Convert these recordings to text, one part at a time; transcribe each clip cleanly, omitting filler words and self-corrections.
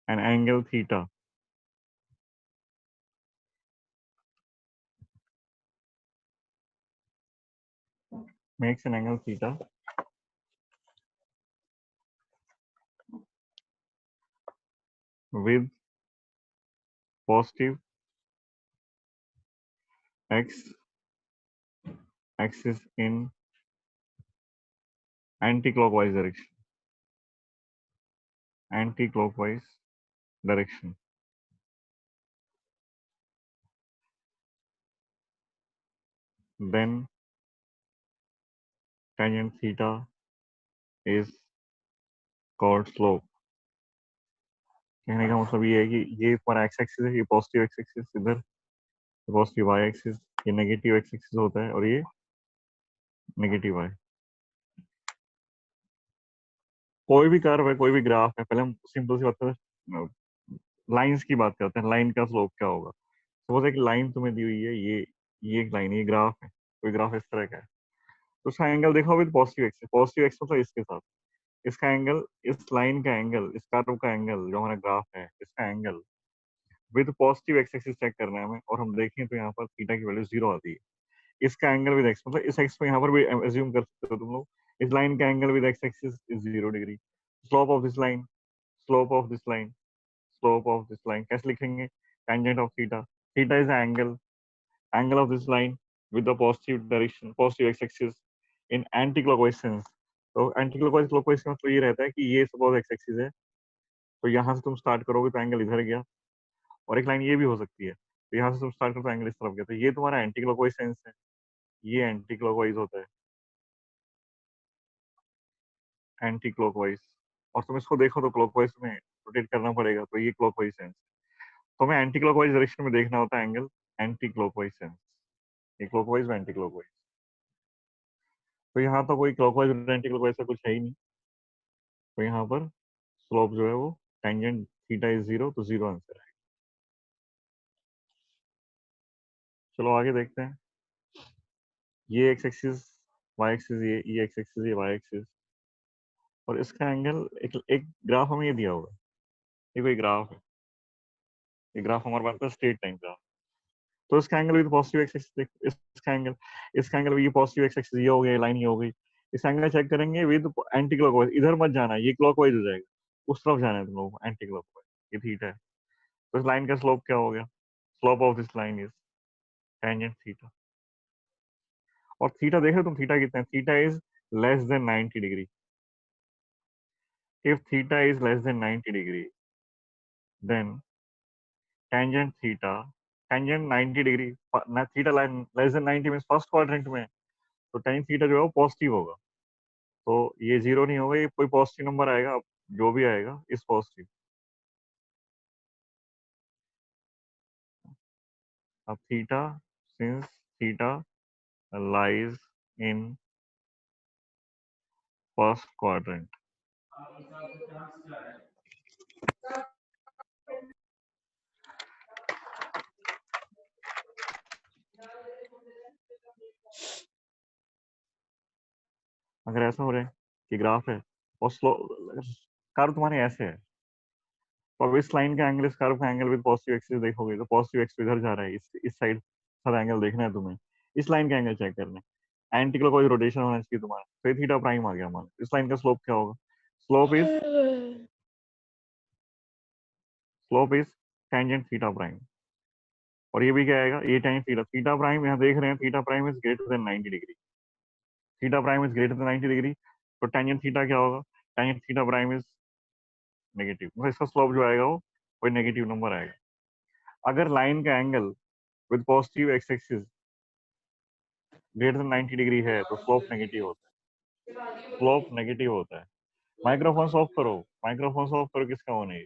an angle theta makes an angle theta with positive x axis in anti-clockwise direction. Anti-clockwise direction. Then tangent theta is called slope. कहने का मतलब ये है कि ये तुम्हारा x एक्सिस है, ये पॉजिटिव x एक्सिस, इधर पॉजिटिव y एक्सिस, ये नेगेटिव x एक्सिस होता है और ये नेगेटिव y। कोई भी कर्व है, कोई भी ग्राफ है, पहले हम सिंपल सी बात करते हैं, लाइंस की बात करते हैं, लाइन का स्लोप क्या होगा। सपोज एक लाइन तुम्हें दी हुई है, ये एक लाइन, ये ग्राफ है, कोई ग्राफ इस तरह का है, तो उसका एंगल देखो with positive x, positive x मतलब इसके साथ, इसका एंगल, इस लाइन का एंगल, इस कर्व का एंगल, जो हमारा ग्राफ है इसका angle with positive X axis check करना है हमें, और हम देखें तो यहाँ पर थीटा की वैल्यू 0 आती है। इसका एंगल विद एक्स मतलब इस एक्स को यहाँ पर भी एज्यूम कर सकते हो तुम लोग, इस लाइन का angle with x axis is 0 degree. Slope of this line, slope of this line, slope of this line कैसे लिखेंगे, tangent of theta, theta is angle, angle of this line with the positive direction, positive x axis in anti-clockwise sense। तो anti-clockwise clockwise का मतलब ये रहता है कि ये सपोज x axis है, तो यहाँ से तुम स्टार्ट करोगे तो एंगल इधर गया, और एक लाइन ये भी हो सकती है, तो यहाँ से तुम स्टार्ट करो तो एंगल इस तरफ गया, तो ये तुम्हारा एंटी-क्लॉकवाइज सेंस है, ये एंटी-क्लॉकवाइज होता है, एंटी-क्लॉकवाइज। और तुम इसको देखो तो क्लॉकवाइज में रोटेट करना पड़ेगा, तो ये क्लॉकवाइज सेंस। तो हमें एंटी-क्लॉकवाइज डायरेक्शन में देखना होता है एंगल, एंटी-क्लॉकवाइज सेंस, ये क्लॉकवाइज में एंटी-क्लॉकवाइज। तो यहाँ तो कोई क्लॉकवाइज और एंटी क्लॉकवाइज का कुछ है ही नहीं, तो यहाँ पर स्लोप जो है वो टेंजेंट थीटा इज 0, तो 0 आंसर है। चलो आगे देखते हैं, ये एक्स एक्सिस, वाई एक्सिस, ये एक्स एक्सिस, ये वाई एक्सिस, और इसका एंगल, एक ग्राफ हमें ये दिया होगा, ये कोई ग्राफ है, ये ग्राफ हमारे पास है स्ट्रेट लाइन ग्राफ, तो इसका angle with positive X axis देख, इसका एंगल ये पॉजिटिव एक्स एक्सिस ये हो गया, लाइन ये हो गई, इस एंगल चेक करेंगे विद एंटी क्लॉकवाइज, इधर मत जाना है, ये क्लॉकवाइज हो जाएगा, उस तरफ जाना है तुम लोग, एंटी क्लॉकवाइज, ये थीटा है, तो इस लाइन का स्लोप क्या हो गया, slope of this line is tangent theta. और थीटा देख रहे हो तुम, थीटा कितना है, theta is less than 90 degree. If theta is less than 90 degree, then tangent theta, tangent 90 degree, theta less than 90 means first quadrant में, तो tan theta जो है वो पॉजिटिव होगा, तो ये 0 नहीं होगा, ये कोई पॉजिटिव नंबर आएगा, अब जो भी आएगा इस पॉजिटिव। अब theta, since theta lies in first quadrant, अगर ऐसा हो रहा है कि ग्राफ है और स्लो कर्व तुम्हारे ऐसे है, तो अब इस लाइन का एंगल, इस कर्व का एंगल विद पॉजिटिव एक्सिस देखोगे, तो पॉजिटिव एक्सिस इधर जा रहा है, इस साइड सारा एंगल देखना है तुम्हें, इस लाइन का एंगल चेक करना है, एंटी क्लॉकवाइज रोटेशन होना चाहिए तुम्हारा, तो ये थीटा प्राइम आ गया हमारा, इस लाइन का स्लोप क्या होगा, slope is tangent theta prime, और ये भी क्या आएगा, ये टेंजेंट थीटा, थीटा प्राइम यहाँ देख रहे हैं, theta prime is greater than 90 degree, theta prime is greater than 90 degree, तो टेंजेंट थीटा क्या होगा, tangent theta prime is negative, मतलब इसका स्लोप जो आएगा वो कोई नेगेटिव नंबर आएगा। अगर लाइन का angle with positive X axis greater than 90 degree है, तो स्लोप नेगेटिव होता है, स्लोप नेगेटिव होता है। माइक्रोफोन ऑफ करो, माइक्रोफोन ऑफ करो, किसका ऑन है,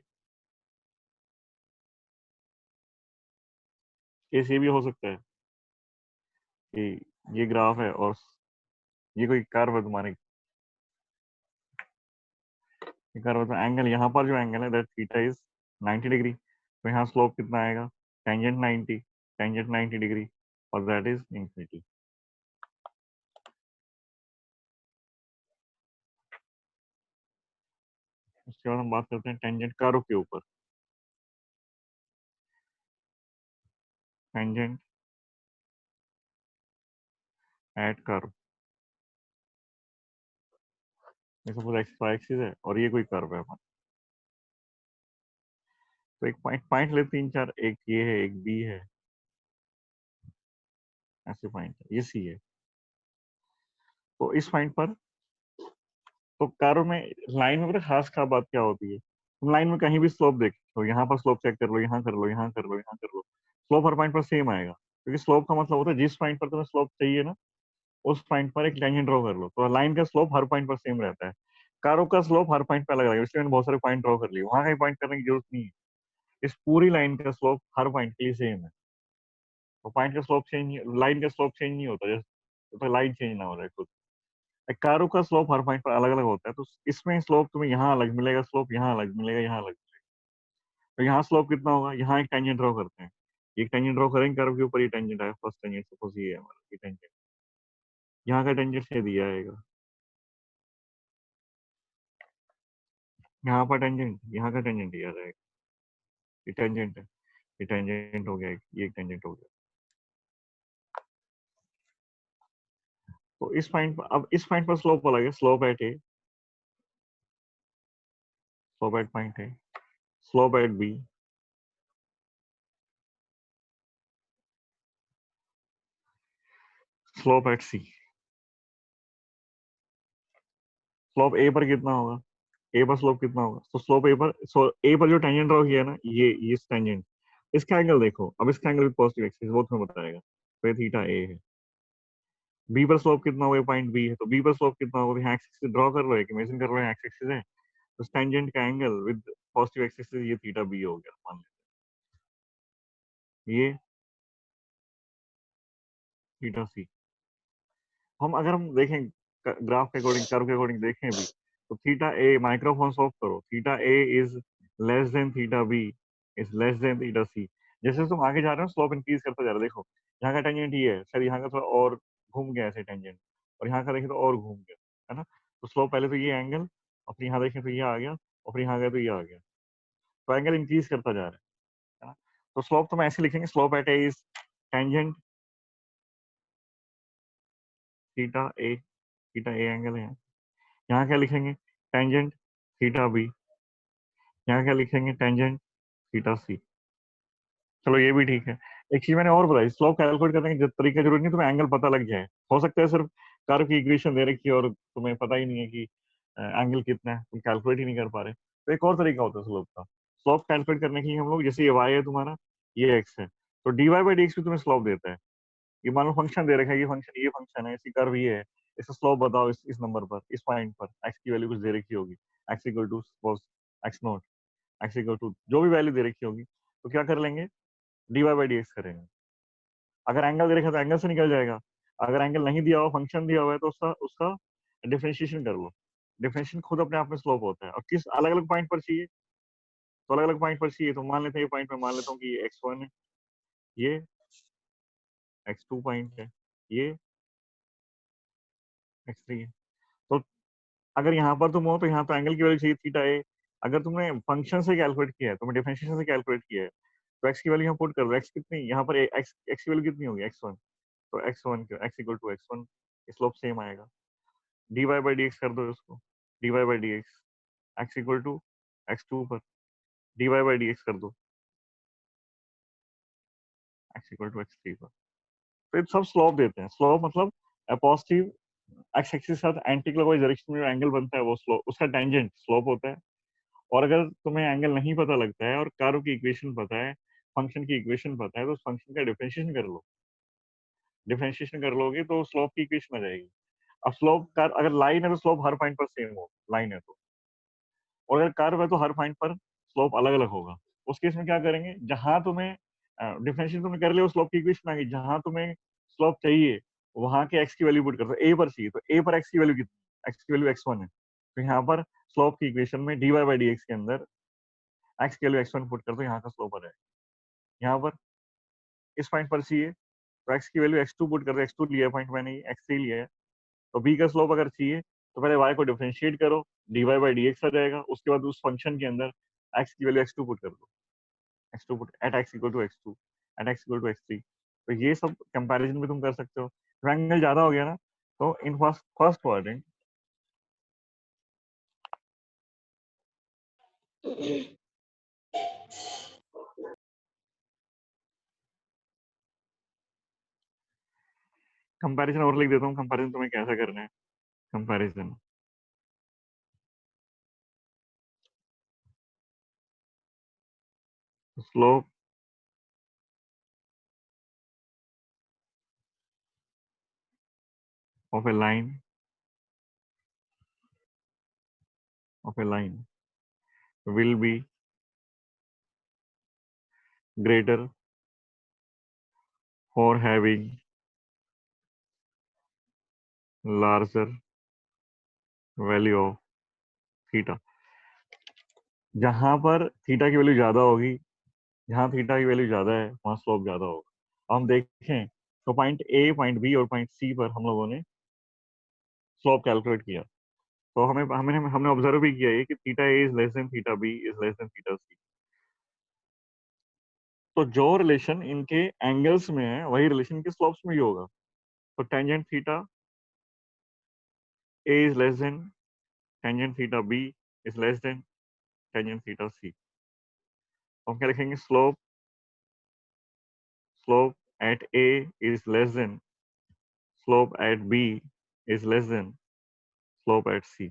केस ये भी हो सकता है कि ये ग्राफ है और ये कोई कर्व है तुम्हारे, ये कर्व है, तो एंगल यहाँ पर जो एंगल है दैट थीटा इज 90 डिग्री, तो यहाँ स्लोप कितना आएगा, टेंजेंट 90, टेंजेंट 90 डिग्री, और दैट इज इंफिनिटी। उसके बाद हम बात करते हैं टेंजेंट कर्व के ऊपर। Tangent at curve. ये सपोज एक्स वाई एक्सिस है और ये कोई कर्व है, तो एक पॉइंट पॉइंट ले तीन चार, एक ये है, एक बी है, ऐसे पॉइंट है, ये सी है। तो इस पॉइंट पर, तो कर्व में, लाइन में पता है खास क्या बात क्या होती है, तुम लाइन में कहीं भी स्लोप देखो, यहाँ पर स्लोप चेक कर लो, यहाँ कर लो, यहाँ कर लो, यहाँ कर लो, स्लोप हर पॉइंट पर सेम आएगा, क्योंकि स्लोप का मतलब होता है जिस पॉइंट पर तुम्हें स्लोप चाहिए ना, उस पॉइंट पर एक टेंजेंट ड्रॉ कर लो, तो लाइन का स्लोप हर पॉइंट पर सेम रहता है। कर्व का स्लोप हर पॉइंट पर अलग अलग है, इसलिए मैंने बहुत सारे पॉइंट ड्रॉ कर लिए, वहां कहीं पॉइंट करने की जरूरत नहीं है। इस पूरी लाइन का स्लोप हर पॉइंट के लिए सेम है। तो पॉइंट का स्लोप चेंज, लाइन का स्लोप चेंज नहीं होता, जैसे तो लाइन चेंज ना हो रहा है खुद। कारों का स्लोप हर पॉइंट पर अलग अलग होता है, तो इसमें स्लोप तुम्हें यहाँ अलग मिलेगा, स्लोप यहाँ अलग मिलेगा, यहाँ अलग मिलेगा। तो यहाँ स्लोप कितना होगा, यहाँ एक टेंजेंट ड्रॉ करते हैं, एक टेंजेंट ड्रॉ करेंगे कर्व के ऊपर, ये टेंजेंट आया, फर्स्ट टेंजेंट सपोज ये है हमारा, ये टेंजेंट, यहाँ का टेंजेंट से दिया आएगा, यहाँ पर टेंजेंट, यहाँ का टेंजेंट दिया जाएगा, ये टेंजेंट है, ये टेंजेंट हो गया, ये एक टेंजेंट हो गया। तो इस पॉइंट पर, अब इस पॉइंट पर स्लोप अलग है, slope at A, slope at point है, slope at B, slope at C. Slope A पर कितना होगा, ए पर स्लोप कितना होगा, तो स्लोप ए पर, सो ए पर जो टेंजेंट ड्रॉ किया है ना, ये इस टेंजेंट, इसका एंगल देखो, अब इसका एंगल विद पॉजिटिव एक्सिस वो तुम्हें बताएगा, तो ये थीटा ए है। बी पर स्लोप कितना होगा, पॉइंट बी है, तो बी पर स्लोप कितना होगा, यहाँ एक्सिस ड्रॉ कर लो, एक इमेजिन कर लो, यहाँ एक्स एक्सिस है, तो टेंजेंट का एंगल विद पॉजिटिव एक्सिस ये थीटा बी हो गया, मान लेते हैं। ये थीटा सी। अगर हम देखें ग्राफ के अकॉर्डिंग, कर्व के अकॉर्डिंग देखें भी, तो थीटा ए, माइक्रोफोन सॉल्व करो, theta A is less than theta B is less than theta C. जैसे तुम आगे जा रहे हो स्लोप इंक्रीज करता जा रहा है, देखो यहाँ का टेंजेंट ये है, सर यहाँ का थोड़ा और घूम गया ऐसे टेंजेंट, और यहाँ का देखें तो और घूम गया, है ना। तो स्लोप पहले तो ये एंगल, और फिर यहाँ देखें तो ये आ गया, और फिर यहाँ गया तो ये आ गया, तो एंगल इंक्रीज करता जा रहा है ना। तो स्लोप तो हम ऐसे लिखेंगे, slope at A is tangent theta A, theta A angle है, यहाँ क्या लिखेंगे, टेंजेंट थीटा बी, यहाँ क्या लिखेंगे, टेंजेंट थीटा सी। चलो ये भी ठीक है। एक चीज मैंने और बताई, स्लोप कैलकुलेट करने की तरीका जरूरी नहीं तुम्हें एंगल पता लग जाए, हो सकता है सिर्फ कर्व की इक्वेशन दे रखी है और तुम्हें पता ही नहीं है कि एंगल कितना है, तुम कैलकुलेट ही नहीं कर पा रहे, तो एक और तरीका होता है स्लोप का। स्लोप कैलकुलेट करने के लिए हम लोग, जैसे ये वाई है तुम्हारा, ये एक्स है, तो D Y by D X भी तुम्हें स्लोप देता है। ये मान लो फंक्शन दे रखा है, ये फंक्शन है, इसकी कर्व ये है, इसका स्लोप बताओ इस नंबर पर, इस पॉइंट पर एक्स की वैल्यू कुछ दे रखी होगी, X equal to suppose X naught, X equal to जो भी वैल्यू दे रखी होगी, तो क्या कर लेंगे, D Y by D X करेंगे। अगर एंगल दे रखा है तो एंगल से निकल जाएगा, अगर एंगल नहीं दिया हुआ, फंक्शन दिया हुआ है, तो उसका उसका डिफरेंशिएशन कर लो। डिफरेंशिएशन खुद अपने आप में स्लोप होता है, और किस अलग अलग पॉइंट पर चाहिए, तो अलग अलग पॉइंट पर चाहिए, तो मान लेते हैं ये पॉइंट में मान लेता हूँ कि ये एक्स वन है, ये एक्स टू पॉइंट है, ये एक्स थ्री है। तो अगर यहाँ पर तुम हो तो यहाँ तो एंगल की वैल्यू चाहिए थीटा ए, अगर तुमने फंक्शन से कैलकुलेट किया है, तुमने डिफरेंशिएशन से कैलकुलेट किया है, तो एक्स की वैल्यू यहाँ पुट कर दो, एक्स कितनी यहाँ पर, एक्स एक्स की वैल्यू कितनी होगी, एक्स वन, तो x one X equal to X one, slope same आएगा, D Y by D X कर दो इसको, D Y by D X, X equal to X two पर D Y by D X कर दो, X equal to X three पर। तो ये सब स्लोप देते हैं, स्लोप मतलब पॉजिटिव एक्स एक्सिस के साथ एंटी क्लॉकवाइज डायरेक्शन में जो एंगल बनता है वो स्लोप, उसका टेंजेंट स्लोप होता है। और अगर तुम्हें एंगल नहीं पता लगता है और कर्व की इक्वेशन पता है, फंक्शन की इक्वेशन पता है, तो उस फंक्शन का डिफरेंशिएशन कर लो, डिफरेंशिएशन कर लोगे तो स्लोप की इक्वेशन आ जाएगी। अब स्लोप कर, अगर लाइन है तो स्लोप हर पॉइंट पर सेम हो, लाइन है तो, और अगर कर्व है तो हर पॉइंट पर स्लोप अलग अलग होगा। उस केस में क्या करेंगे, जहां तुम्हें डिफरेंशिएशन तुमने कर लिया, स्लोप की इक्वेशन आ गई, जहां तुम्हें स्लोप चाहिए वहां के एक्स की वैल्यू पुट कर दो, ए पर चाहिए तो ए पर एक्स की वैल्यू कितनी, एक्स की वैल्यू एक्स वन है, तो यहाँ पर स्लोप की इक्वेशन में D Y by D X के अंदर एक्स की वैल्यू एक्स वन पुट कर दो, यहाँ का स्लोप आ जाएगा। यहाँ पर इस पॉइंट पर चाहिए तो एक्स की वैल्यू एक्स टू पुट कर दो, एक्स टू लिया पॉइंट मैंने, एक्स थ्री लिया है, तो बी का स्लोप अगर चाहिए तो पहले y को डिफरेंशिएट करो, D Y by D X आ जाएगा, उसके बाद उस फंक्शन के अंदर x की वैल्यू x2 पुट कर दो, x2 put at x equal to x2, at x equal to x3। तो ये सब कंपैरिजन भी तुम कर सकते हो। जो एंगल ज्यादा हो गया ना, तो इन फर्स्ट क्वाड्रेंट कंपैरिजन और लिख देता हूँ। कंपैरिजन तुम्हें कैसे करना है? Comparison slope of a line will be greater for having larger value of theta। जहां पर थीटा की वैल्यू ज्यादा होगी, जहां थीटा की वैल्यू ज्यादा है वहां स्लोप ज्यादा होगा। हम देखें तो पॉइंट ए, पॉइंट बी और पॉइंट सी पर हम लोगों ने स्लोप कैलकुलेट किया। तो हमें हमने हमने ऑब्जर्व भी किया है कि theta A is less than theta B is less than theta C. तो जो रिलेशन इनके एंगल्स में है वही रिलेशन इनके स्लोप्स में भी होगा। तो tangent theta A is less than tangent theta B is less than tangent theta C. तो हम क्या लिखेंगे? Slope at A is less than slope at B is less than slope at C.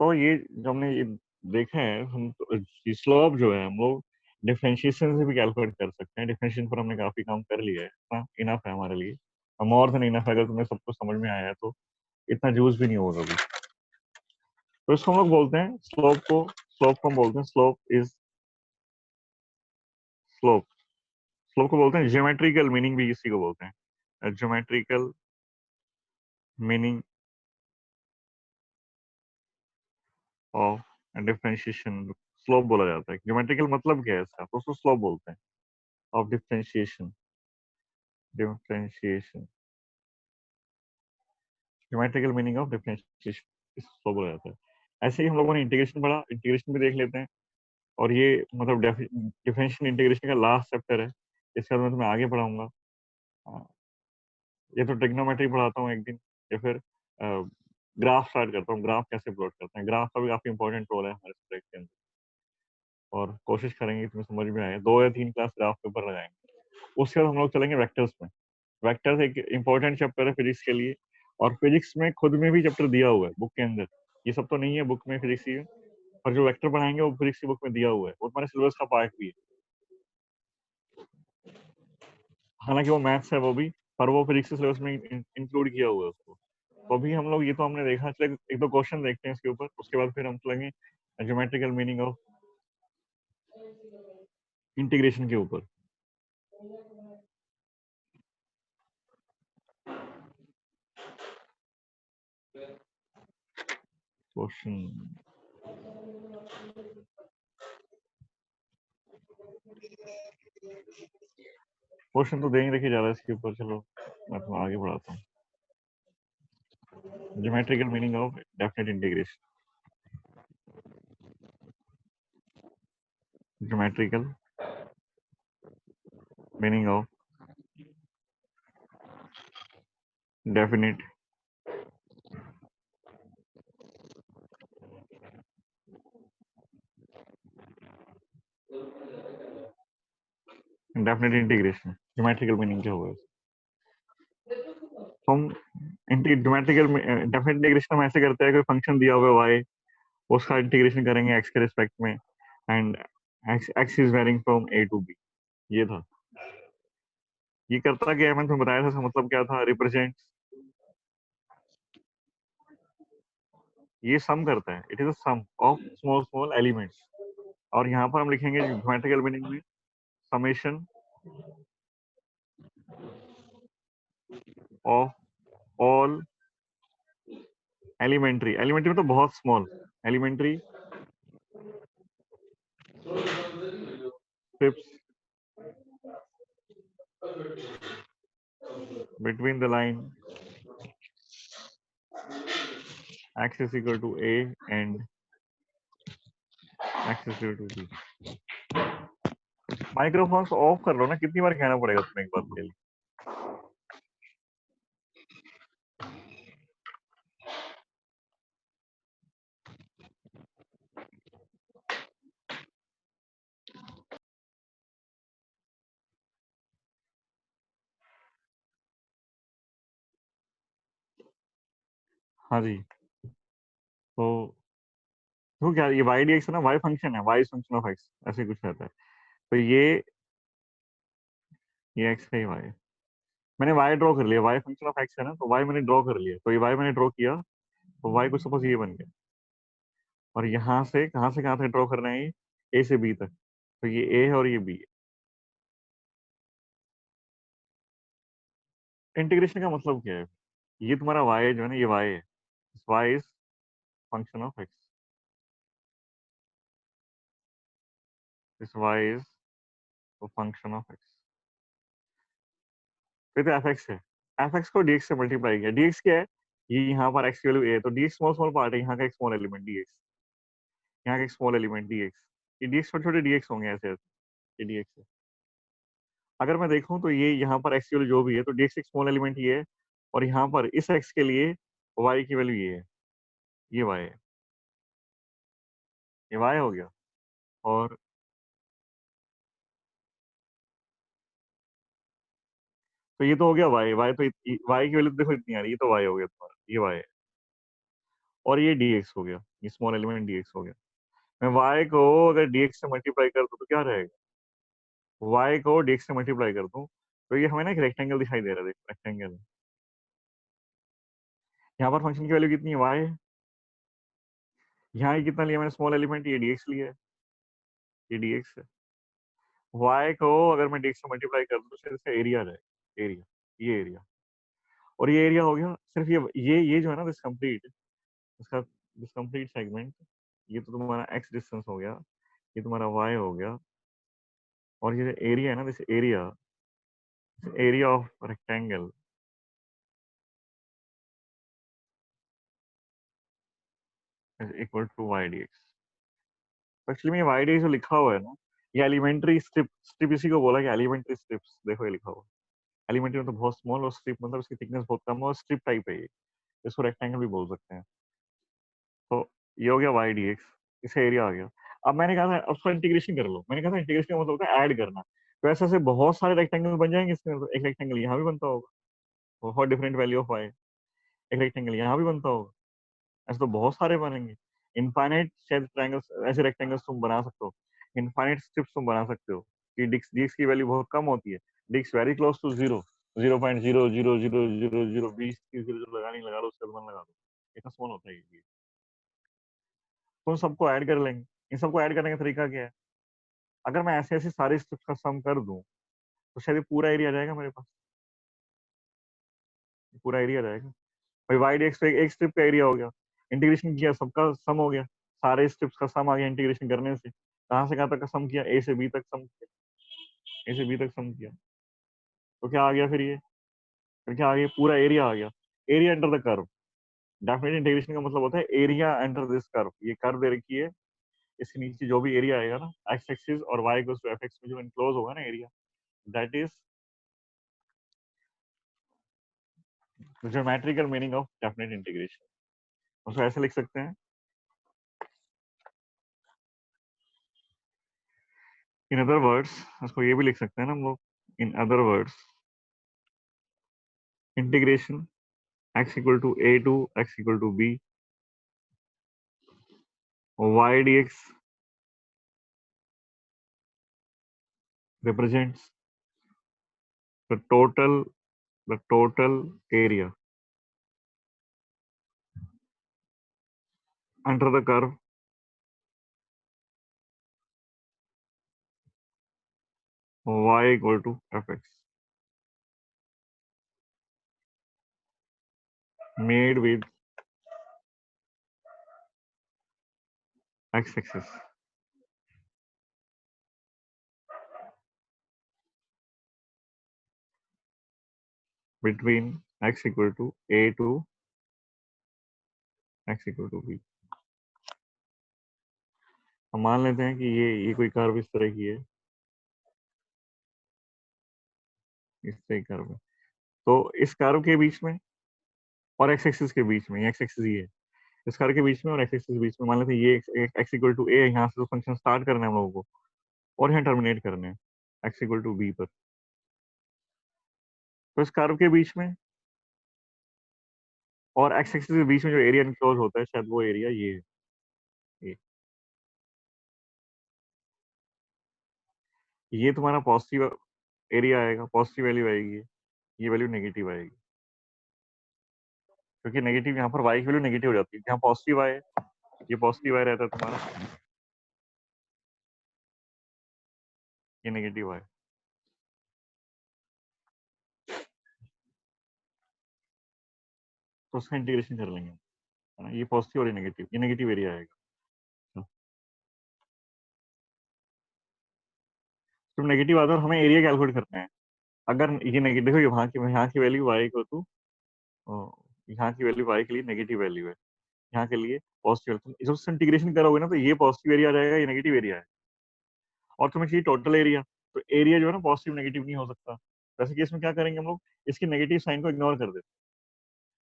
तो ये जो हमने ये देखा है, हम स्लोप जो है हम लोग डिफरेंशिएशन से भी कैलकुलेट कर सकते हैं। डिफरेंशिएशन पर हमने काफी काम कर लिया है, इतना इनफ है हमारे लिए, मोर देन इनफ। अगर तुम्हें सब कुछ समझ में आया है तो इतना यूज भी नहीं होगा अभी। तो इसको हम लोग बोलते हैं स्लोप को हम बोलते हैं स्लोप स्लोप को बोलते हैं ज्योमेट्रिकल मीनिंग भी इसी को बोलते हैं। Geometrical meaning of differentiation slope बोला जाता है। ज्योमेट्रिकल मतलब क्या है इसका? तो उसको स्लोप बोलते हैं। Of differentiation geometrical meaning of differentiation इसको बोला जाता है। ऐसे ही हम लोगों ने इंटीग्रेशन पढ़ा, इंटीग्रेशन भी देख लेते हैं। और ये मतलब डिफरेंशियल इंटीग्रेशन का लास्ट चैप्टर है, इसके बाद मैं तुम्हें आगे पढ़ाऊंगा। हाँ, ये तो ट्रिग्नोमेट्री पढ़ाता हूँ एक दिन, या फिर ग्राफ स्टार्ट करता हूँ। ग्राफ कैसे प्लॉट करते हैं, ग्राफ का भी काफी इंपॉर्टेंट रोल है हमारे सब्जेक्ट के अंदर। और कोशिश करेंगे तुम्हें समझ में आए। 2 या 3 क्लास ग्राफ के ऊपर लगाएंगे। उसके बाद हम लोग चलेंगे वेक्टर्स में। वेक्टर्स एक इंपॉर्टेंट चैप्टर है फिजिक्स के लिए, और फिजिक्स में खुद में भी चैप्टर दिया हुआ है बुक के अंदर। ये सब तो नहीं है बुक में फिजिक्स की, पर जो वेक्टर पढ़ाएंगे वो फिजिक्स की बुक में दिया हुआ है, वो हमारे सिलेबस का पार्ट भी है। हालांकि वो मैथ्स है वो भी, पर वो फिजिक्स के सिलेबस में इंक्लूड किया हुआ है उसको। तो अभी हम लोग ये तो हमने देखा, चले एक दो क्वेश्चन देखते हैं इसके ऊपर, उसके बाद फिर हम चलेंगे ज्योमेट्रिकल मीनिंग ऑफ इंटीग्रेशन के ऊपर। क्वेश्चन क्वेश्चन तो देंगे देखिए ज्यादा इसके ऊपर। चलो मैं तो आगे बढ़ाता हूँ। Geometrical meaning of definite integration. Geometrical meaning of definite definite integration. Geometrical meaning क्या होगा? हम ज्योमेट्रिकल डेफिनेट इंटीग्रेशन हम ऐसे करते हैं, कोई फंक्शन दिया हुआ है वाई, उसका इंटीग्रेशन करेंगे एक्स के रिस्पेक्ट में, and X is varying from A to B. ये था। ये करता क्या है, मैंने तुम्हें बताया था, इसका मतलब क्या था? रिप्रेजेंट, ये सम करता है। It is a sum of small small elements. और यहाँ पर हम लिखेंगे ज्योमेट्रिकल मीनिंग में summation of all elementary. Elementary मतलब बहुत small, elementary strips between the line x is equal to a and x is equal to b। Microphone of कर लो ना, कितनी बार कहना पड़ेगा तुम्हें एक बात के लिए। हाँ जी, तो क्या ये वाई डी एक्स है ना, वाई फंक्शन है, वाई फंक्शन ऑफ एक्स ऐसे कुछ रहता है। तो ये एक्स है, ये वाई। मैंने वाई ड्रॉ कर लिया, वाई फंक्शन ऑफ एक्स है ना, तो वाई मैंने ड्रॉ कर लिया, तो ये वाई मैंने ड्रॉ किया, तो वाई को सपोज ये बन गया। और यहाँ से कहाँ तक ड्रॉ करना है, ये ए से बी तक, तो ये ए है और ये बी है। इंटीग्रेशन का मतलब क्या है? ये तुम्हारा वाई जो है ना, ये वाई है, Y is function of X, this Y is function of X. फिर तो एफ एक्स है, एफ एक्स को डीएक्स से मल्टीप्लाई किया, डीएक्स क्या है, ये यहाँ पर एक्स की वैल्यू ए है, तो डीएक्स स्मॉल स्मॉल पार्ट है, यहाँ का एक स्मॉल एलिमेंट डीएक्स, यहाँ का एक स्मॉल एलिमेंट डीएक्स, ये डीएक्स छोटे छोटे डीएक्स होंगे ऐसे ऐसे, ये डीएक्स है। अगर मैं देखूं तो ये यहाँ पर एक्स की वैल्यू जो भी है, तो डीएक्स एक स्मॉल एलिमेंट ये है, और यहाँ पर इस एक्स के लिए वाई की वैल्यू ये है, ये वाई है, ये वाई हो गया। और तो ये तो हो गया वाई, वाई तो वाई की वैल्यू देखो इतनी आ रही है, ये तो वाई हो गया तुम्हारा, ये वाई है। और ये डीएक्स हो गया, ये स्मॉल एलिमेंट डीएक्स हो गया। मैं वाई को अगर डीएक्स से मल्टीप्लाई कर दूं तो क्या रहेगा, वाई को डीएक्स से मल्टीप्लाई कर दूं, तो ये हमें ना एक रेक्टेंगल दिखाई दे रहा है, देखो रेक्टेंगल। यहाँ पर फंक्शन की वैल्यू कितनी है, वाई है। यहाँ ये कितना लिया मैंने स्मॉल एलिमेंट, ये डीएक्स लिया है, ये डीएक्स है। वाई को अगर मैं डीएक्स से मल्टीप्लाई कर दूं तो शायद इसका एरिया आ जाएगा, एरिया, ये एरिया। और ये एरिया हो गया सिर्फ ये जो है ना, दिस कंप्लीट, इसका दिस कंप्लीट सेगमेंट, ये तो तुम्हारा एक्स डिस्टेंस हो गया, ये तुम्हारा वाई हो गया। और ये एरिया है ना, this area, area of rectangle is equal to Y D X. Actually में ये वाई डीएक्स जो लिखा हुआ है ना, ये एलिमेंट्री स्ट्रिप, स्ट्रिप इसी को बोला कि एलिमेंट्री स्ट्रिप्स, देखो ये लिखा हुआ है। एलिमेंट्री मतलब बहुत स्मॉल, और स्ट्रिप मतलब इसकी थिकनेस बहुत कम है, और स्ट्रिप टाइप है ये, इसको रेक्टेंगल भी बोल सकते हैं। तो ये हो गया वाई डीएक्स, इसे एरिया आ गया। अब मैंने कहा था अब उसका इंटीग्रेशन कर लो, मैंने कहा था इंटीग्रेशन का मतलब होता है ऐड करना। तो ऐसे ऐसे बहुत सारे रेक्टेंगल बन जाएंगे इसमें, तो एक रेक्टेंगल यहाँ भी बनता होगा, बहुत डिफरेंट वैल्यू ऑफ वाई, एक रेक्टेंगल यहाँ भी बनता होगा, ऐसे तो बहुत सारे बनेंगे। इनफाइनाइट शायद ट्रायंगल्स, ऐसे रेक्टेंगल्स तुम बना सकते हो, इनफाइनाइट स्ट्रिप्स तुम बना सकते हो, कि डिक्स डिक्स की वैल्यू बहुत कम होती है, डिक्स वेरी क्लोज टू जीरो, 0.00000020 की जीरो लगानी, लगा लो, उसके बाद मन लगा दो, इतना स्मॉल होता है ये। तो उन सबको ऐड कर लेंगे। इन सबको ऐड करने का तरीका क्या है, अगर मैं ऐसे ऐसे सारे स्ट्रिप्स का सम कर दूं, तो शायद ये पूरा एरिया आ जाएगा मेरे पास, पूरा एरिया आ जाएगा। भाई वाई डी एक्स तो एक स्ट्रिप का एरिया हो गया, इंटीग्रेशन किया सबका सम हो गया, सारे स्ट्रिप्स का सम आ गया इंटीग्रेशन करने से। कहाँ से कहाँ तक का सम किया, ए से बी तक सम किया, ए से बी तक सम किया, तो क्या आ गया फिर ये, फिर क्या आ गया, पूरा एरिया आ गया, area under the curve. Definite integration का मतलब होता है एरिया अंडर दिस कर्व, ये कर्व दे रखी है, इसके नीचे जो भी एरिया आएगा ना, एक्स एक्सिस और Y equals to F X में जो इनक्लोज होगा ना area, that is geometrical meaning of definite integration. उसको ऐसे लिख सकते हैं, इन अदर वर्ड्स, उसको ये भी लिख सकते हैं ना हम लोग, in other words integration x equal to a to x equal to b, y dx represents the total area under the curve y equal to fx, made with x axis between x equal to a to x equal to b। हम मान लेते हैं कि ये कोई curve इस तरह की है, इससे कर्व है। तो इस कर्व के बीच में और एक्स एक्सिस के बीच में, एक्स एक्सिस ये है, इस कर्व के बीच में और एक्स एक्सिस के बीच में मान लेते हैं ये एक्स इक्वल टू ए, यहाँ से तो फंक्शन स्टार्ट करना है हम लोगों को और यहाँ टर्मिनेट करने हैं एक्स इक्वल टू बी पर। तो इस कर्व के बीच में और एक्स एक्सिस के बीच में जो एरिया इनक्लोज होता है शायद वो एरिया ये है, ये तुम्हारा पॉजिटिव एरिया आएगा, पॉजिटिव वैल्यू आएगी, ये वैल्यू नेगेटिव आएगी, क्योंकि नेगेटिव यहाँ पर y की वैल्यू नेगेटिव हो जाती है, यहाँ पॉजिटिव आए, ये पॉजिटिव आए रहता है तुम्हारा, ये नेगेटिव आए। तो उसका इंटीग्रेशन कर लेंगे, है ना, ये पॉजिटिव और ये नेगेटिव एरिया आएगा। तो नेगेटिव आता है और हमें एरिया कैलकुलेट करना है। अगर ये नेगेटिव, देखो यहाँ की वैल्यू y को तो यहाँ की वैल्यू y के लिए नेगेटिव वैल्यू है, यहाँ के लिए पॉजिटिव। तुम इसको इंटीग्रेशन करोगे ना तो ये पॉजिटिव एरिया आ जाएगा, ये नेगेटिव एरिया है, और तुम्हें चाहिए टोटल एरिया। तो एरिया जो है ना पॉजिटिव नेगेटिव नहीं हो सकता, वैसे केस में क्या करेंगे हम लोग, इसकी नेगेटिव साइन को इग्नोर कर देते हैं।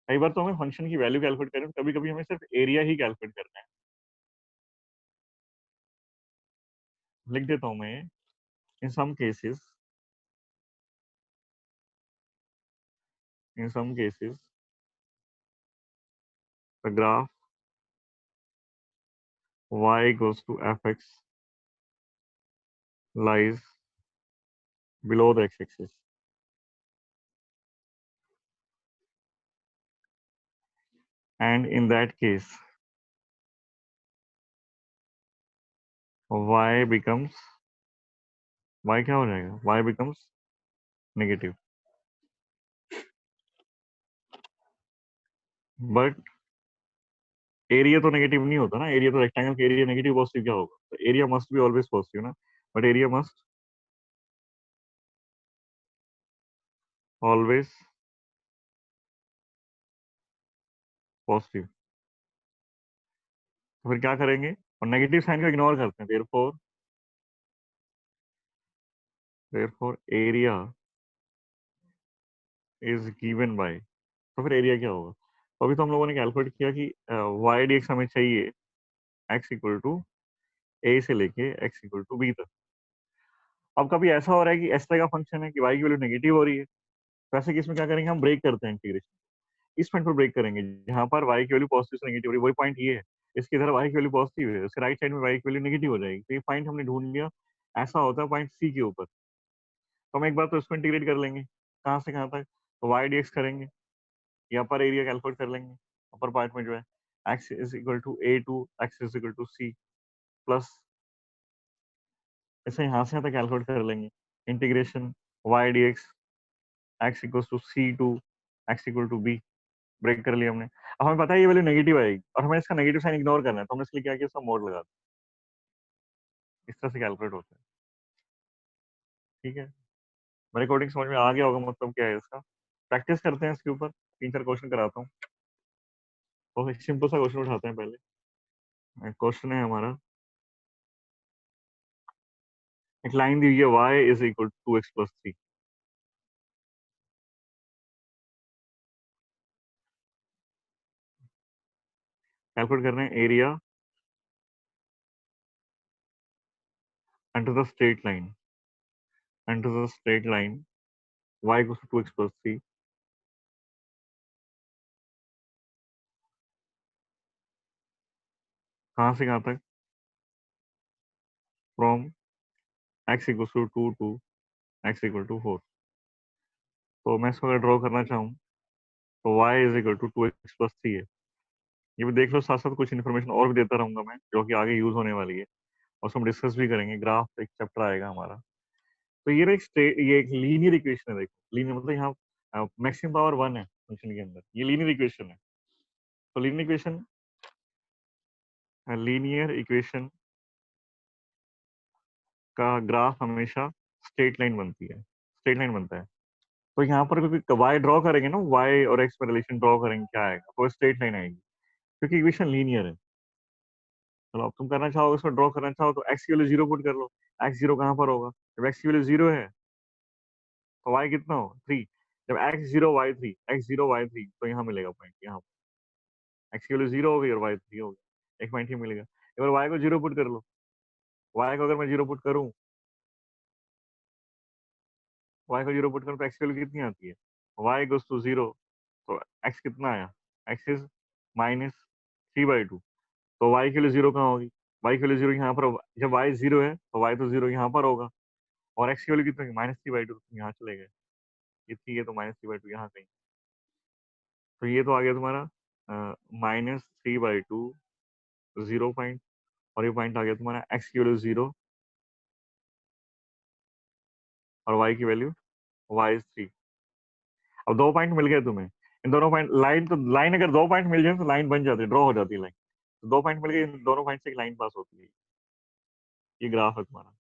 कई बार तो हमें फंक्शन की वैल्यू कैलकुलेट करें, कभी कभी हमें सिर्फ एरिया ही कैलकुलेट करना है। लिख देता हूं मैं, in some cases, the graph y goes to fx lies below the x-axis, and in that case y becomes, y क्या हो जाएगा, y becomes negative. But area तो नेगेटिव नहीं होता ना, एरिया तो रेक्टेंगल का एरिया नेगेटिव पॉजिटिव क्या होगा, तो area must be always positive ना, but area must always positive. तो फिर क्या करेंगे, और नेगेटिव साइन को इग्नोर करते हैं, therefore area is given by, तो फिर एरिया क्या होगा। तो अभी तो हम लोगों ने कैलकुलेट किया कि वाई डी एक्स हमें चाहिए एक्स इक्वल टू ए से लेके एक्स इक्वल टू बी तक। अब कभी ऐसा हो रहा है कि एस का फंक्शन है कि वाई की वैल्यू नेगेटिव हो रही है, तो ऐसे केस में क्या करेंगे, हम ब्रेक करते हैं इंटीग्रेशन, इस पॉइंट पर ब्रेक करेंगे जहां पर वाई की वैल्यू पॉजिटिव से नेगेटिव हो रही है, वही पॉइंट ये है, इसकी तरह वाई की वैल्यू पॉजिटिव है, उसके राइट साइड में वाई की वैल्यू नेगेटिव हो जाएगी, तो ये पॉइंट हमने ढूंढ लिया। ऐसा होता है पॉइंट सी के ऊपर, तो हम एक बार तो इसको इंटीग्रेट कर लेंगे, कहाँ से कहाँ तक, तो वाई डी एक्स करेंगे, यहाँ पर एरिया कैलकुलेट कर लेंगे, अपर पार्ट में जो है x is equal to A to X is equal to C, plus इसे यहाँ से यहाँ तक कैलकुलेट कर लेंगे, integration Y D X X equal to C to X equal to B, break कर लिया हमने। अब हमें पता है ये वैल्यू नेगेटिव आएगी और हमें इसका नेगेटिव साइन इग्नोर करना है, तो हमने इसलिए क्या किया, इसका मोड लगा दिया, इस तरह से कैलकुलेट होता है। ठीक है, मेरे कोडिंग समझ में आ गया होगा, मतलब क्या है इसका, प्रैक्टिस करते हैं इसके ऊपर, 3-4 क्वेश्चन कराता हूँ। तो एक सिंपल सा क्वेश्चन उठाते हैं पहले। क्वेश्चन है हमारा, एक लाइन दी हुई है y is equal to X plus three, calculate करना है area under the straight line, under the straight line y equal to X plus three, कहाँ से कहाँ तक, from x equal to two x equal to four. तो मैं इसको अगर ड्रॉ करना चाहूँ तो y is equal to two X plus three है, ये भी देख लो, साथ साथ कुछ इन्फॉर्मेशन और भी देता रहूंगा मैं जो कि आगे यूज होने वाली है, और उसको हम डिस्कस भी करेंगे, ग्राफ एक चैप्टर आएगा हमारा। तो ये ना एक ये एक लीनियर इक्वेशन है, देखो लीनियर मतलब यहाँ मैक्सिमम पावर वन है फंक्शन के अंदर, ये लीनियर इक्वेशन है। तो लीनियर इक्वेशन का ग्राफ हमेशा स्ट्रेट लाइन बनती है, स्ट्रेट लाइन बनता है। तो यहाँ पर क्योंकि वाई ड्रॉ करेंगे ना, वाई और एक्स में रिलेशन ड्रॉ करेंगे, क्या आएगा, तो स्ट्रेट लाइन आएगी, क्योंकि इक्वेशन लीनियर है। चलो अब तुम करना चाहोगे, उसको ड्रॉ करना चाहो तो एक्स की वैल्यू जीरो पुट कर लो, एक्स जीरो कहाँ पर होगा, जब एक्स की वैल्यू जीरो है तो y कितना हो 3। जब x0 y3 तो यहाँ मिलेगा पॉइंट, यहाँ x की वैल्यू 0 हो गई और y 3 हो गया, एक पॉइंट ही मिलेगा। एक बार y को 0 पुट कर लो, y को अगर मैं 0 पुट करूँ, y को 0 पुट करूँ तो x की वैल्यू कितनी आती है, y गोस टू 0, तो x कितना आया, x इज -3/2। तो y की वैल्यू 0 कहाँ होगी, y की वैल्यू 0 यहाँ पर होगा। जब y 0 है तो y तो 0 यहाँ पर होगा, और x की वैल्यू कितनी, -3/2, यहाँ चले गए, ये 3 है तो -3/2 यहाँ कहीं। तो ये तो आ गया तुम्हारा -3/2, 0 पॉइंट, और ये पॉइंट आ गया तुम्हारा x की वैल्यू 0 और y की वैल्यू y इज 3। अब 2 पॉइंट मिल गए तुम्हें, इन दोनों पॉइंट लाइन, तो लाइन अगर 2 पॉइंट मिल जाए तो लाइन बन जाती है, ड्रॉ हो जाती है लाइन। तो 2 पॉइंट मिल गए, इन दोनों पॉइंट से एक लाइन पास होती है, ये ग्राफ है तुम्हारा।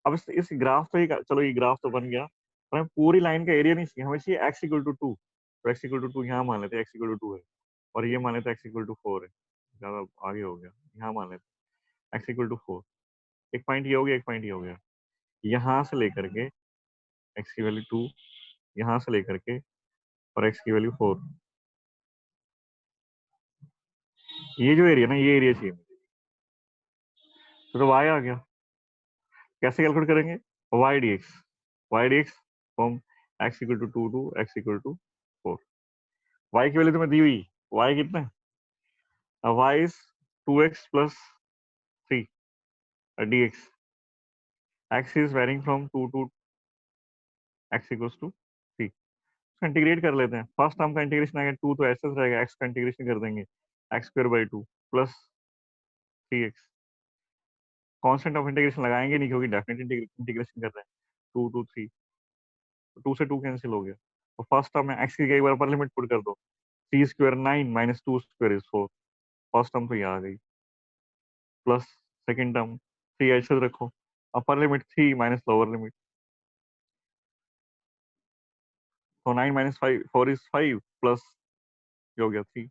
अब इस ग्राफ पे चलो ये ग्राफ तो बन गया, पर हमें पूरी लाइन का एरिया नहीं चाहिए, हमें चाहिए x इक्वल टू 2। तो x इक्वल टू 2 यहाँ मान लेते हैं, x इक्वल टू 2 है, और ये मान लेते हैं x इक्वल टू 4 है, ज्यादा आगे हो गया, यहाँ मान लेते हैं x इक्वल टू 4। एक पॉइंट ये हो गया, एक पॉइंट ये हो गया, यहाँ से लेकर के x की वैल्यू 2, यहाँ से लेकर के और x की वैल्यू 4, ये जो एरिया ना, ये एरिया चाहिए। तो y आ गया, कैसे कैलकुलेट करेंगे, y dx from x equal to 2 to x equal to 4। y की वैल्यू तुम्हें दी हुई, y कितना है, y is 2x plus 3 dx, x is varying from 2 to x equals to 3। इसको इंटीग्रेट कर लेते हैं, फर्स्ट टर्म का इंटीग्रेशन आएगा 2 तो ऐसे रहेगा, x का इंटीग्रेशन कर देंगे x² 2 plus 3x। Constant of integration लगाएंगे नहीं क्योंकि डेफिनेट इंटीग्रेशन कर रहे हैं, 2 to 3, तो 2 से 2 कैंसिल हो गया। तो फर्स्ट टर्म में x की एक बार अपर लिमिट पुट कर दो, 3² 9 माइनस 2² इज 4, फर्स्ट टर्म तो ये आ गई, प्लस सेकंड टर्म 3 ऐसे रखो, upper limit 3 minus lower limit, तो 9 माइनस 5 4 इज 5 प्लस ये हो गया 3,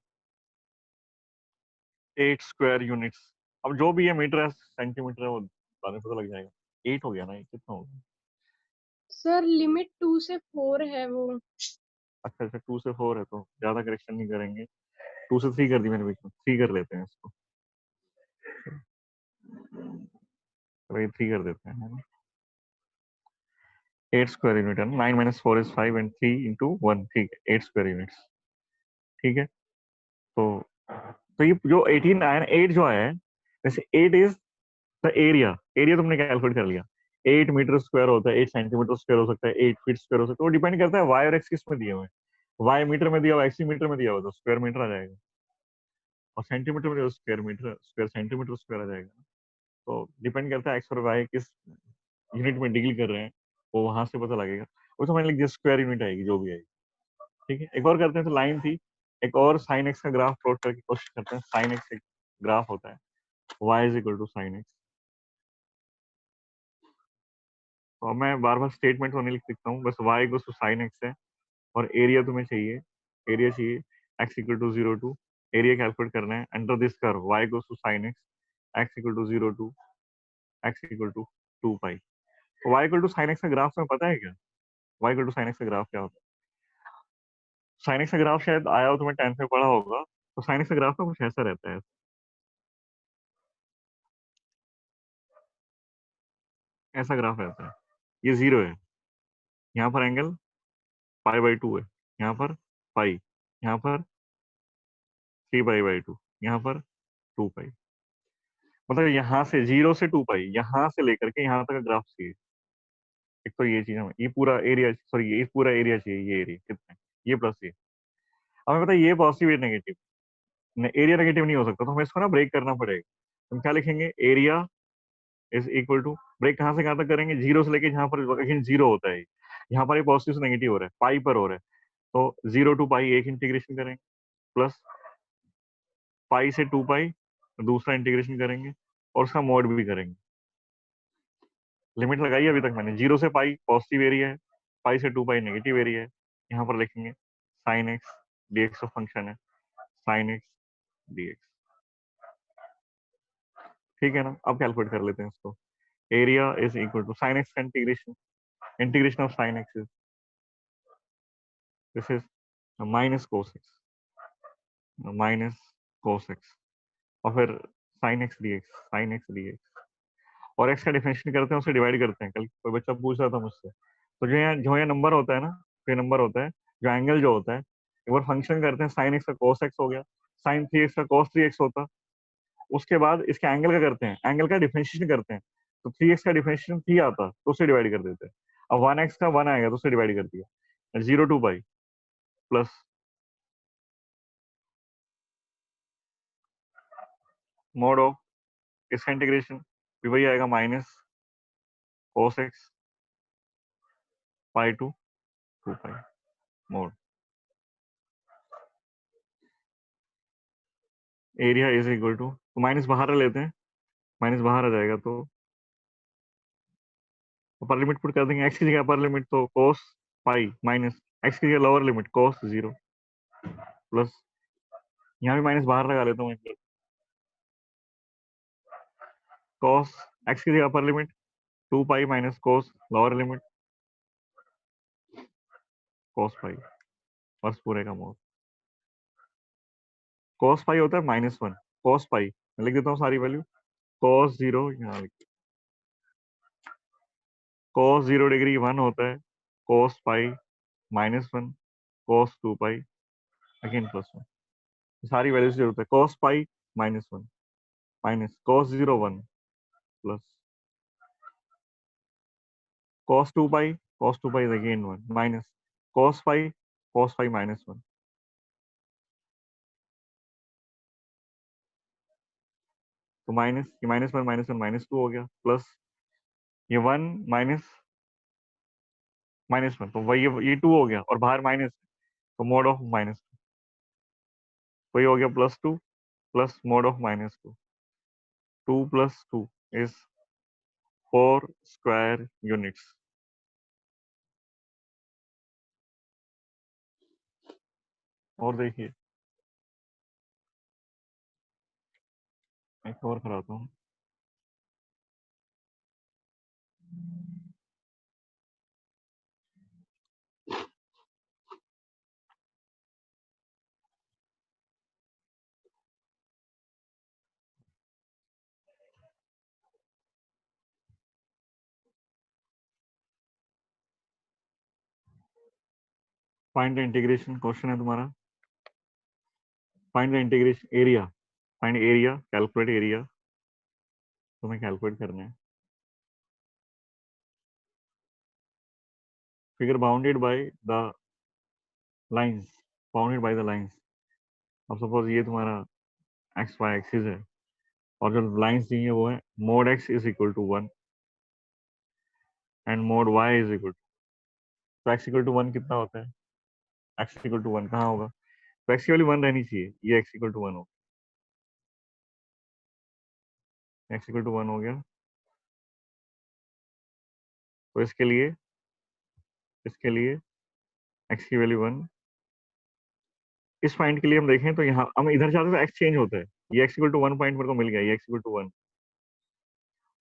8 स्क्वायर यूनिट्स। अब जो भी ये मीटर है सेंटीमीटर है वो बाद में पता लग जाएगा। 8 हो गया ना, ये कितना होगा, सर लिमिट 2 से 4 है वो। अच्छा अच्छा 2 से 4 है तो ज्यादा करेक्शन नहीं करेंगे, 2 से 3 कर दी मैंने बीच में, 3 कर लेते हैं इसको, चलो ये 3 कर देते हैं, है ना। 8 स्क्वायर यूनिट है ना, 9 माइनस 4 इज 5 एंड 3 इंटू 1, ठीक है 8 स्क्वायर यूनिट्स, ठीक है। तो ये जो 18 आया ना, 8 जो आया है, जैसे 8 इज द एरिया, एरिया तुमने कैलकुलेट कर लिया, 8 मीटर स्क्वायर होता है, 8 सेंटीमीटर स्क्वायर हो सकता है, 8 फीट स्क्वायर हो सकता है, वो डिपेंड करता है वाई और एक्स किस में दिए हुए हैं। वाई मीटर में दिया हुआ, एक्स मीटर में दिया हुआ तो स्क्वायर मीटर आ जाएगा, और सेंटीमीटर में दिया square metre, square centimetre square आ जाएगा। तो डिपेंड करता है एक्स और वाई किस यूनिट में डील कर रहे हैं, वो वहां से पता लगेगा। वो तो मैंने लिख दिया स्क्वायर यूनिट आएगी जो भी आएगी, ठीक है। एक और करते हैं, तो लाइन थी, एक और साइन एक्स का ग्राफ प्लॉट करके कोशिश करते हैं। साइन एक्स एक ग्राफ होता है, y is equal to sine X. तो अब मैं बार बार स्टेटमेंट तो नहीं लिख सकता हूँ, बस y equal to sine X है, और एरिया तुम्हें चाहिए, एरिया चाहिए x equal to 0 to, area calculate करना है under this curve y equal to sine X, x equal to 0 to x equal to 2 pi. तो y equal to sine X का graph तुम्हें पता है क्या, y equal to sine X का graph क्या होता है। साइन एक्स का ग्राफ शायद आया हो, तुम्हें 10th में पढ़ा होगा, तो साइन एक्स का ग्राफ ना कुछ ऐसा रहता है, ऐसा ग्राफ रहता है, ये 0 है, यहाँ पर एंगल π/2 है, यहाँ पर पाई, यहाँ पर 3π/2, यहाँ पर 2 पाई, मतलब यहाँ से 0 से 2 पाई, यहाँ से लेकर के यहाँ तक का ग्राफ चाहिए। एक तो ये चीज हमें, ये पूरा एरिया, सॉरी ये पूरा एरिया चाहिए, ये एरिया कितना है, ये प्लस ये। हमें पता है ये पॉजिटिव, ये नेगेटिव, एरिया नेगेटिव नहीं हो सकता, तो हमें इसको ना ब्रेक करना पड़ेगा। हम क्या लिखेंगे, area is equal to, break कहाँ से कहाँ तक करेंगे, 0 से लेके जहाँ पर 0 होता है, यहाँ पर ये पॉजिटिव से नेगेटिव हो रहा है, पाई पर हो रहा है, तो 0 टू पाई एक इंटीग्रेशन करेंगे, प्लस पाई से 2 पाई दूसरा इंटीग्रेशन करेंगे, और उसका मॉड भी करेंगे। लिमिट लगाई अभी तक मैंने, 0 से पाई पॉजिटिव एरिया है, पाई से 2 पाई नेगेटिव एरिया है, यहाँ पर लिखेंगे साइन एक्स dx का फंक्शन है, साइन एक्स dx, ठीक है ना। अब कैलकुलेट कर लेते हैं इसको, area is equal to sine X का integration, integration of sine X this is minus cos X, minus cos X, और फिर sine X D X, sine X D X, और एक्स का डिफरेंशिएट करते हैं, उसे डिवाइड करते हैं। कल कोई बच्चा पूछ रहा था मुझसे, तो जो यहाँ नंबर होता है ना, ये नंबर होता है, जो एंगल जो होता है, एक बार फंक्शन करते हैं, साइन एक्स का कोस एक्स हो गया, साइन थ्री एक्स का कोस थ्री एक्स होता, उसके बाद इसके एंगल का करते हैं, एंगल का डिफरेंशिएशन करते हैं, तो थ्री एक्स का डिफरेंशिएशन थ्री आता तो उसे डिवाइड कर देते हैं। अब वन एक्स का वन आएगा तो उसे डिवाइड कर दिया, zero to pi plus mod of इसका इंटीग्रेशन भी वही आएगा, minus cos x pi to two pi mod area is equal to, तो माइनस बाहर लेते हैं, माइनस बाहर आ जाएगा तो अपर लिमिट पुट कर देंगे, एक्स की जगह अपर लिमिट तो कोस पाई माइनस एक्स की जगह lower limit cos zero plus, यहाँ भी माइनस बाहर लगा लेता हूँ, कोस एक्स की जगह upper limit two pi minus cos lower limit cos pi बस पूरे का मोड। कोस पाई होता है माइनस वन, कोस पाई मैं लिख देता हूँ सारी वैल्यू, कोस जीरो यहाँ लिख, कोस जीरो डिग्री वन होता है, cos pi minus one, cos two pi again plus one, सारी वैल्यूज जरूरत है, cos pi minus one minus cos zero one plus cos 2 pi is again 1 minus cos pi minus 1, तो minus one minus two हो गया plus ये one minus minus one, तो वही ये टू हो गया और बाहर माइनस, तो मोड ऑफ माइनस टू, तो ये हो गया plus two plus mod of minus two, two plus two is four square units. और देखिए मैं कवर कराता हूँ, फाइंड द इंटीग्रेशन क्वेश्चन है तुम्हारा, find the integration area, find area calculate area, तुम्हें कैलकुलेट करना है, figure bounded by the lines, bounded by the lines. अब सपोज ये तुम्हारा एक्स वाई एक्सिस है और जो लाइंस दी है वो है mod x is equal to one and mod y is equal to, तो एक्स इक्वल टू वन कितना होता है, एक्स इक्वल टू वन कहाँ होगा, तो एक्स की वैल्यू वन रहनी चाहिए, ये एक्स इक्वल टू वन हो, एक्स इक्वल टू वन हो गया, तो इसके लिए एक्स की वैल्यू वन, इस पॉइंट के लिए हम देखें तो यहाँ हम इधर जाते तो एक्स चेंज होता है, ये x equal to one point मेरे को मिल गया, ये एक्स इक्वल टू वन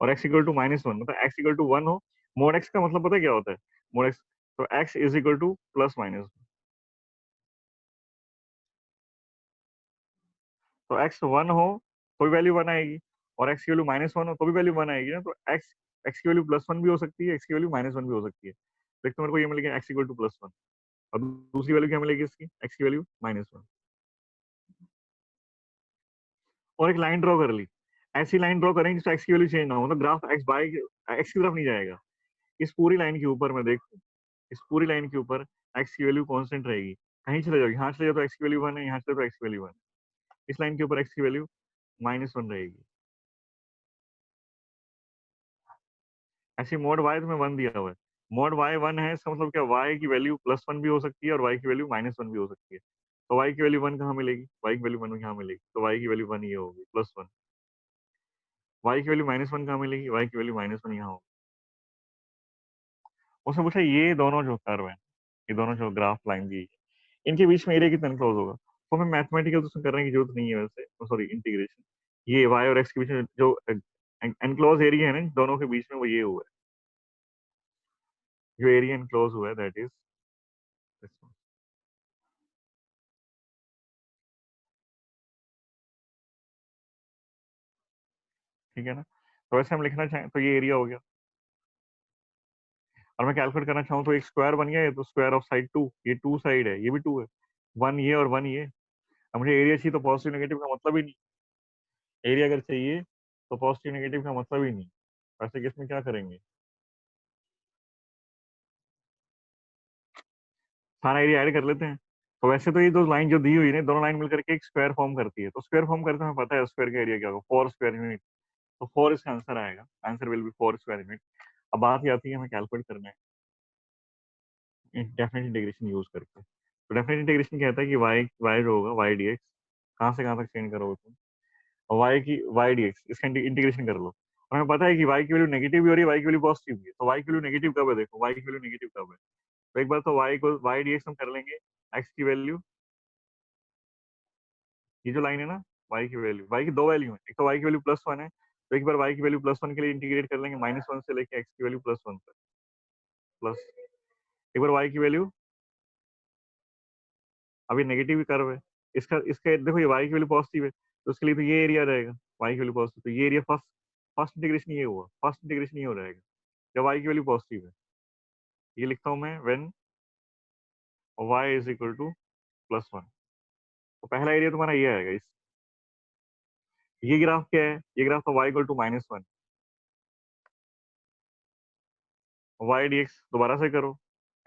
और x equal to minus one, मतलब एक्स इक्वल टू वन हो, मोड एक्स का मतलब पता है क्या होता है, मोड एक्स, तो x is equal to plus minus, तो एक्स वन हो तो भी वैल्यू वन आएगी और एक्स की वैल्यू माइनस वन हो तो भी वैल्यू वन आएगी ना, तो एक्स एक्स की वैल्यू प्लस वन भी हो सकती है, एक्स की वैल्यू माइनस वन भी हो सकती है, तो एक तो मेरे को ये मिल गया x equal to plus one, और दूसरी वैल्यू क्या मिलेगी इसकी, एक्स की वैल्यू माइनस वन, और एक लाइन ड्रॉ कर ली, ऐसी लाइन ड्रॉ करेंगे जिससे एक्स की वैल्यू चेंज ना हो, मतलब ग्राफ एक्स बाय एक्स की तरफ नहीं जाएगा, इस पूरी लाइन के ऊपर मैं देख, इस पूरी लाइन के ऊपर एक्स की वैल्यू कांस्टेंट रहेगी, कहीं चले जाओ, यहाँ चले जाओ तो एक्स की वैल्यू वन है, यहाँ चले तो एक्स की वैल्यू वन, इस लाइन के ऊपर एक्स की वैल्यू माइनस वन रहेगी, ऐसे मोड वाई तुम्हें वन दिया हुआ है, मोड वाई वन है, इसका मतलब क्या, वाई की वैल्यू प्लस वन भी हो सकती है और वाई की वैल्यू माइनस वन भी हो सकती है, तो वाई की वैल्यू वन कहाँ मिलेगी, वाई की वैल्यू वन कहाँ मिलेगी, तो वाई की वैल्यू वन ये होगी प्लस वन, वाई की वैल्यू माइनस वन कहाँ मिलेगी, वाई की वैल्यू माइनस वन यहाँ होगी। उसने पूछा ये दोनों जो कर्व है, ये दोनों जो ग्राफ लाइन दी है, इनके बीच में एरिया कितना क्लोज होगा, तो हमें मैथमेटिकल तो करने की जरूरत नहीं है वैसे, सॉरी इंटीग्रेशन, ये वाई और एक्स के बीच में जो एनक्लोज एरिया है ना दोनों के बीच में वो ये हुआ है, जो एरिया इनक्लोज हुआ है दैट इज दिस वन। ठीक है ना। तो वैसे हम लिखना चाहें तो ये एरिया हो गया, और मैं कैलकुलेट करना चाहूँ तो एक स्क्वायर बन गया, ये तो स्क्वायर ऑफ साइड 2, ये 2 साइड है, ये भी 2 है, 1 ये और 1 ये। अब मुझे एरिया चाहिए तो पॉजिटिव नेगेटिव का मतलब ही नहीं, एरिया अगर चाहिए तो पॉजिटिव नेगेटिव का मतलब ही नहीं। वैसे केस में क्या करेंगे, सारा एरिया ऐड कर लेते हैं। तो वैसे तो ये दो लाइन जो दी हुई है, दोनों लाइन मिलकर के एक स्क्वायर फॉर्म करती है, तो स्क्वायर फॉर्म करते हमें पता है स्क्वायर का एरिया क्या होगा, 4 स्क्वायर यूनिट। तो 4 इसका आंसर आएगा, answer will be 4 square unit. अब बात ये आती है हमें कैलकुलेट करना है डेफिनेट इंटीग्रेशन यूज करके। तो डेफिनेट इंटीग्रेशन कहता है कि y जो होगा y dx, कहाँ से कहाँ तक चेंज करोगे तुम, और y dx इसका इंटीग्रेशन कर लो। और हमें पता है कि y की वैल्यू नेगेटिव भी हो रही है, y की वैल्यू पॉजिटिव भी है, तो y की वैल्यू नेगेटिव कब है, देखो y की वैल्यू नेगेटिव कब है। तो एक बार तो y dx हम कर लेंगे, x की वैल्यू, ये जो लाइन है ना, y की दो वैल्यू है, एक तो y की वैल्यू +1 है, तो एक बार y की वैल्यू +1 के लिए इंटीग्रेट कर लेंगे, -1 से लेके x की वैल्यू +1 तक, प्लस एक बार y की वैल्यू, अभी नेगेटिव कर्व है, इसका इसका देखो ये y की वैल्यू पॉजिटिव है, तो उसके लिए तो ये एरिया रहेगा, y की वैल्यू पॉजिटिव, तो ये एरिया फर्स्ट फर्स्ट इंटीग्रेशन ये हुआ, फर्स्ट इंटीग्रेशन ये हो जाएगा जब y की वैल्यू पॉजिटिव है। ये लिखता हूँ मैं when y is equal to +1। तो पहला एरिया तुम्हारा ये आएगा, इस ये ग्राफ क्या है, ये ग्राफ तो y equal to -1, y dx दोबारा से करो,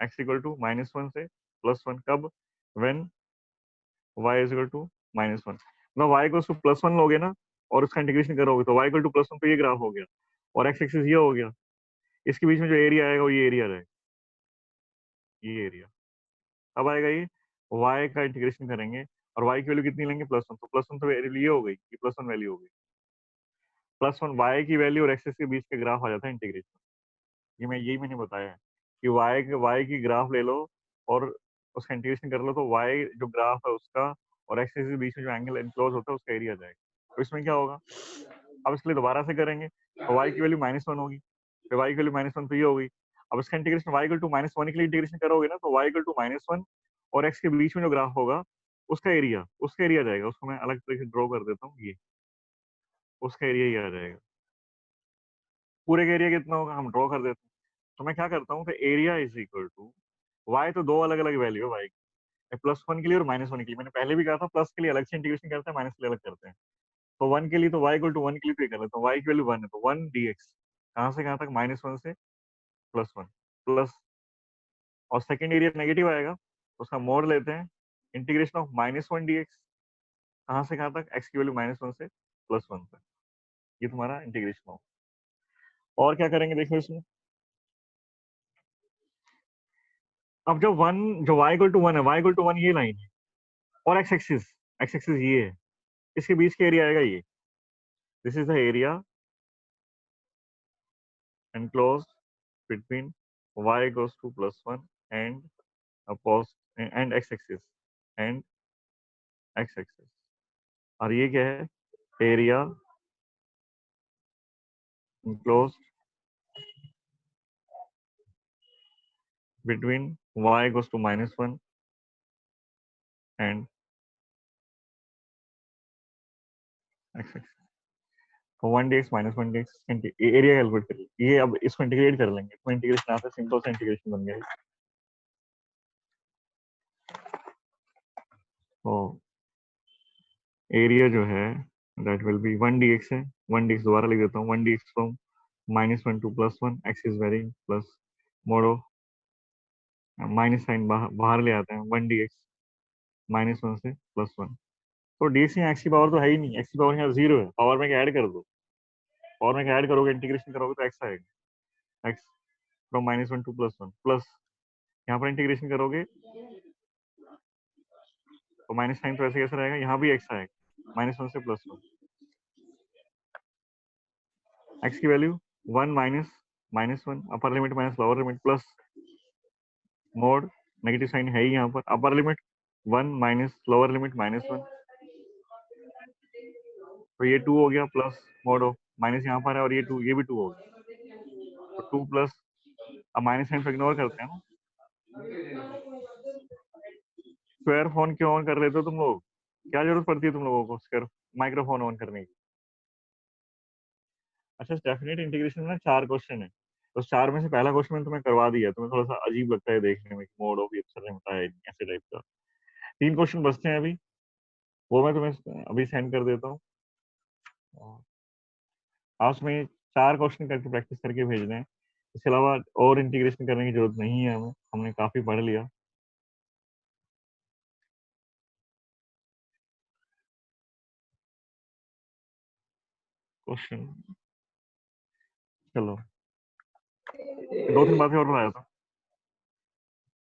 x इक्वल टू -1 से +1, कब, when y is equal to -1। मतलब y इक्वल टू +1 लोगे ना, और उसका इंटीग्रेशन करोगे तो y इक्वल टू +1 तो ये ग्राफ हो गया, और x एक्सिस ये हो गया, इसके बीच में जो एरिया आएगा वो ये एरिया रहेगा, ये एरिया। अब आएगा ये y का इंटीग्रेशन करेंगे, और y की वैल्यू कितनी लेंगे, +1, तो +1 तो वैल्यू ये हो गई, ये +1 वैल्यू हो गई, +1 y की वैल्यू और एक्सिस के बीच के ग्राफ आ जाता है इंटीग्रेशन। ये यही मैंने बताया है कि y की ग्राफ ले लो और उसका इंटीग्रेशन कर लो, तो y जो ग्राफ है उसका और एक्सिस के बीच में जो एंगल एनक्लोज होता है उसका एरिया आ जाएगा। तो इसमें क्या होगा, अब इसके लिए दोबारा से करेंगे, तो y की वैल्यू -1 होगी, फिर y की वैल्यू -1 तो ये हो गई। अब इसका इंटीग्रेशन y इक्वल टू -1 के लिए इंटीग्रेशन करोगे ना, तो y इक्वल टू -1 और x के बीच में जो ग्राफ होगा उसका एरिया जाएगा, उसको मैं अलग तरीके से ड्रॉ कर देता हूँ, ये उसका एरिया ही आ जाएगा। पूरे का एरिया कितना होगा हम ड्रॉ कर देते हैं। तो मैं क्या करता हूँ, area is equal to y, तो दो अलग अलग वैल्यू है y की, +1 के लिए और -1 के लिए। मैंने पहले भी कहा था प्लस के लिए अलग से इंटीग्रेशन करते हैं, माइनस के लिए अलग करते हैं। तो 1 के लिए तो y इक्वल टू 1 के लिए तो ये कर लेता हूँ, y की वैल्यू 1 है तो 1 dx, कहाँ से कहाँ तक, -1 से +1, प्लस, और सेकंड एरिया नेगेटिव आएगा तो उसका मोड लेते हैं, इंटीग्रेशन ऑफ -1 dx, कहाँ से कहाँ तक, x की वैल्यू -1 से +1 तक। ये तुम्हारा इंटीग्रेशन हो। और क्या करेंगे देखो इसमें, अब जो y इक्वल टू 1 है, y इक्वल टू 1 ये लाइन है, और x एक्सिस ये है, इसके बीच का एरिया आएगा ये, this is the area enclosed between y goes to +1 and and and x axis। और ये क्या है, area enclosed between y goes to -1 and x axis। तो 1 dx -1 dx एरिया कैलकुलेट करिए, ये अब इसको इंटीग्रेट कर लेंगे, इसमें इंटीग्रेशन आता है, सिंपल सा इंटीग्रेशन बन गया। तो एरिया जो है दैट विल बी 1 dx है, 1 dx दोबारा लिख देता हूँ, 1 dx from -1 to +1, x is varying plus mod of minus sign बाहर ले आते हैं, 1 dx -1 से +1। तो dx यहाँ x की पावर तो है ही नहीं, x की पावर यहाँ 0 है, पावर में ऐड कर दो, पावर में ऐड करोगे इंटीग्रेशन करोगे तो x आएगा, x फ्रॉम -1 to +1, प्लस यहाँ पर इंटीग्रेशन करोगे तो माइनस साइन तो ऐसे कैसे रहेगा, यहाँ भी x आएगा, -1 से +1, x की value 1 -1 upper limit minus lower limit plus mod, negative sign है ही यहाँ पर, upper limit 1 minus lower limit -1, तो ये 2 हो गया, प्लस मोड ऑफ माइनस यहाँ पर है और ये 2, ये भी 2 हो गया, तो 2 प्लस अब माइनस साइन को इग्नोर करते हैं ना। स्क्वायर फोन क्यों ऑन कर रहे थे तुम लोग? क्या जरूरत पड़ती है तुम लोगों को स्क्वायर माइक्रोफोन ऑन करने की? अच्छा, डेफिनेट इंटीग्रेशन में 4 क्वेश्चन है, तो 4 में से पहला क्वेश्चन मैंने तुम्हें करवा दिया, तुम्हें थोड़ा सा अजीब लगता है देखने में, मोड ऑफ सर ने बताया ऐसे टाइप का। 3 क्वेश्चन बचते हैं अभी, वो मैं तुम्हें अभी सेंड कर देता हूँ। आप उसमें 4 क्वेश्चन करके प्रैक्टिस करके भेजना है। इसके अलावा और इंटीग्रेशन करने की जरूरत नहीं है हमें, हमने काफी पढ़ लिया। क्वेश्चन चलो 2-3 बातें और बताया था।